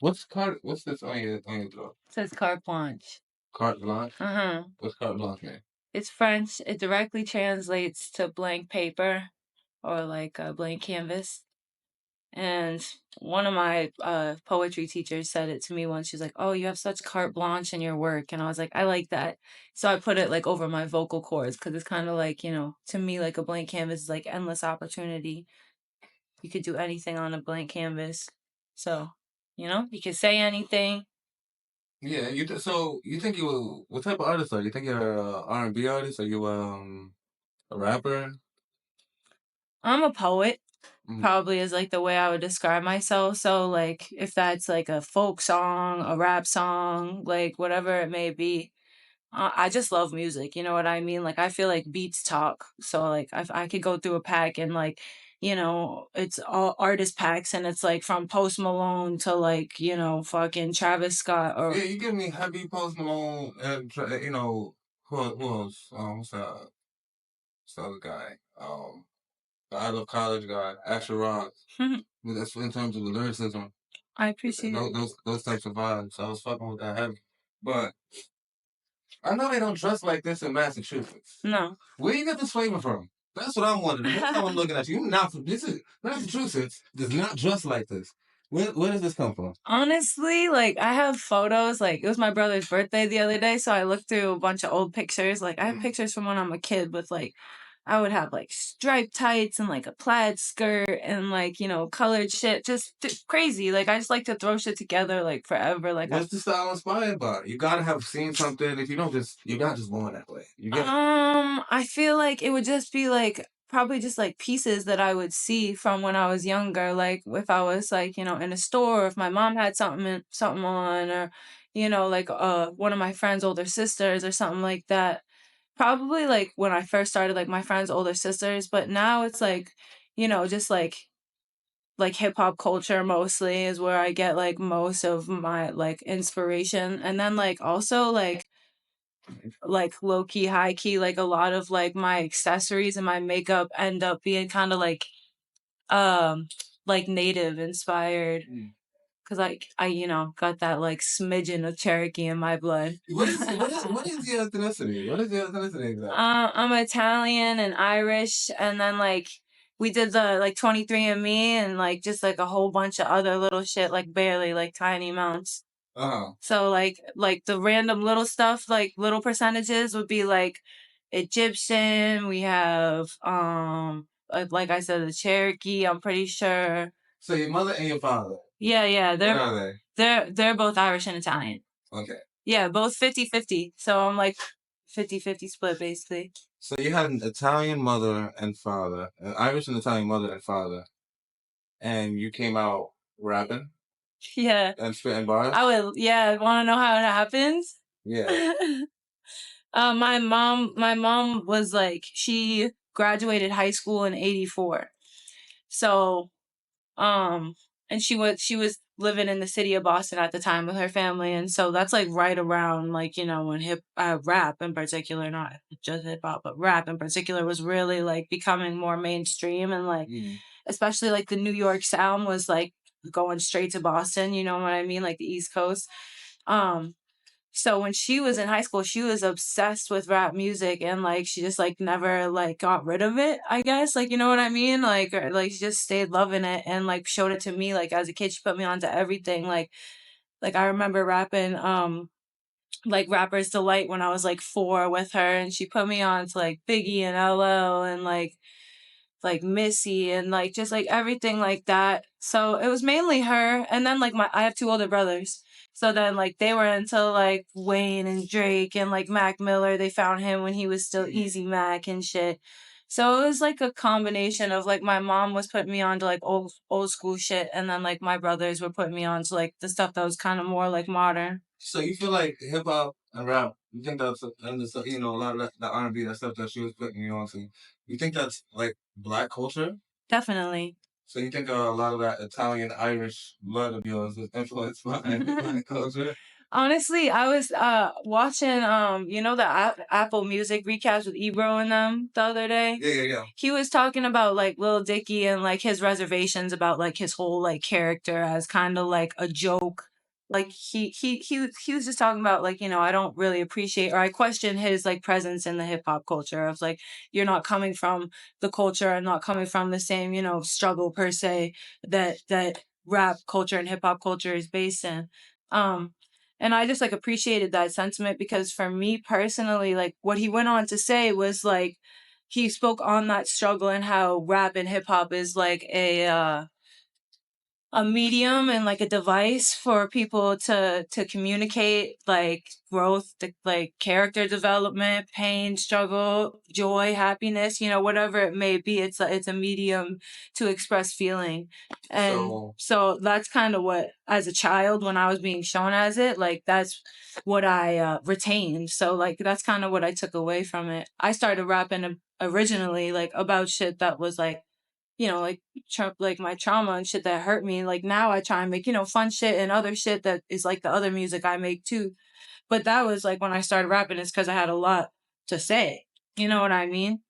What's this on your throat? It says carte blanche. Carte blanche? Uh-huh. What's carte blanche mean? It's French. It directly translates to blank paper or like a blank canvas. And one of my poetry teachers said it to me once. She's like, "Oh, you have such carte blanche in your work," and I was like, "I like that." So I put it like over my vocal cords because it's kind of like, to me, like a blank canvas is like endless opportunity. You could do anything on a blank canvas. So, you could say anything. Yeah, so you think what type of artist are you? Think you're a R&B artist? Are you a rapper? I'm a poet, Mm. probably is like the way I would describe myself. So, like, if that's like a folk song, a rap song, like whatever it may be, I just love music. You know what I mean? Like, I feel like beats talk. So, like, I could go through a pack and, like, it's all artist packs and it's like from Post Malone to, like, fucking Travis Scott or. Yeah, you give me heavy Post Malone and who else? What's the other guy? The I Love College guy, Asher Rock. That's in terms of the lyricism. I appreciate it. Those types of vibes. I was fucking with that heavy, but I know they don't dress like this in Massachusetts. No. Where you get this flavor from? That's what I'm wondering. Next time I'm looking at you, this is Massachusetts does not dress like this. Where does this come from? Honestly, like I have photos. Like it was my brother's birthday the other day, so I looked through a bunch of old pictures. Like I have pictures from when I'm a kid with like I would have like striped tights and like a plaid skirt and like colored shit, just crazy. Like I just like to throw shit together like forever. Like What's the style inspired by? You gotta have seen something. If you don't you're not just born that way. You get. I feel like it would just be like probably just like pieces that I would see from when I was younger. Like if I was like, in a store, or if my mom had something on, or like one of my friend's older sisters or something like that. Probably like when I first started, like my friend's older sisters, but now it's like, just like hip hop culture mostly is where I get like most of my like inspiration. And then like also like low key, high key, like a lot of like my accessories and my makeup end up being kind of like native inspired. Cause I got that like smidgen of Cherokee in my blood. What is your ethnicity? What is your ethnicity exactly? I'm Italian and Irish, and then like we did the like 23andMe and like just like a whole bunch of other little shit, like barely like tiny amounts. So like the random little stuff, like little percentages would be like Egyptian. We have like I said, the Cherokee. I'm pretty sure. So your mother and your father. Yeah. What are they? They're both Irish and Italian. Okay. Yeah, both 50-50. So I'm like 50-50 split basically. So you had an Italian mother and father, an Irish and Italian mother and father, and you came out rapping Yeah. and spitting bars. I would. Yeah. Want to know how it happens? Yeah. My mom was like, she graduated high school in 84. So, and she was living in the city of Boston at the time with her family. And so that's like right around like, when rap in particular, not just hip hop, but rap in particular was really like becoming more mainstream and like, especially like the New York sound was like going straight to Boston, you know what I mean? Like the East Coast. So when she was in high school, she was obsessed with rap music and like she just like never like got rid of it, I guess. Like you know what I mean? Like like she just stayed loving it and like showed it to me like as a kid. She put me onto everything. Like I remember rapping like Rapper's Delight when I was like 4 with her and she put me on to like Biggie and LL and like Missy and like just like everything like that. So it was mainly her. And then like I have 2 older brothers. So then like they were into like Wayne and Drake and like Mac Miller. They found him when he was still Easy Mac and shit. So it was like a combination of like my mom was putting me on to like old school shit and then like my brothers were putting me on to like the stuff that was kind of more like modern. So you feel like hip hop and rap, you think that's and a lot of the R&B, that stuff that she was putting you on to, you think that's like black culture? Definitely. So you think a lot of that Italian Irish blood of yours was influenced by black culture? Honestly, I was watching the Apple Music recaps with Ebro and them the other day. Yeah. He was talking about like Lil Dicky and like his reservations about like his whole like character as kind of like a joke like he was just talking about like, I don't really appreciate, or I question his like presence in the hip hop culture of like, you're not coming from the culture and not coming from the same, struggle per se that rap culture and hip hop culture is based in. Um and I just like appreciated that sentiment, because for me personally, like what he went on to say was like, he spoke on that struggle and how rap and hip hop is like a medium and like a device for people to communicate like growth, like character development, pain, struggle, joy, happiness, whatever it may be. It's a medium to express feeling. And so that's kind of what, as a child, when I was being shown as it, like that's what I retained. So like that's kind of what I took away from it. I started rapping originally like about shit that was like, like like my trauma and shit that hurt me. Like now I try and make, fun shit and other shit that is like the other music I make too. But that was like when I started rapping, is because I had a lot to say. You know what I mean?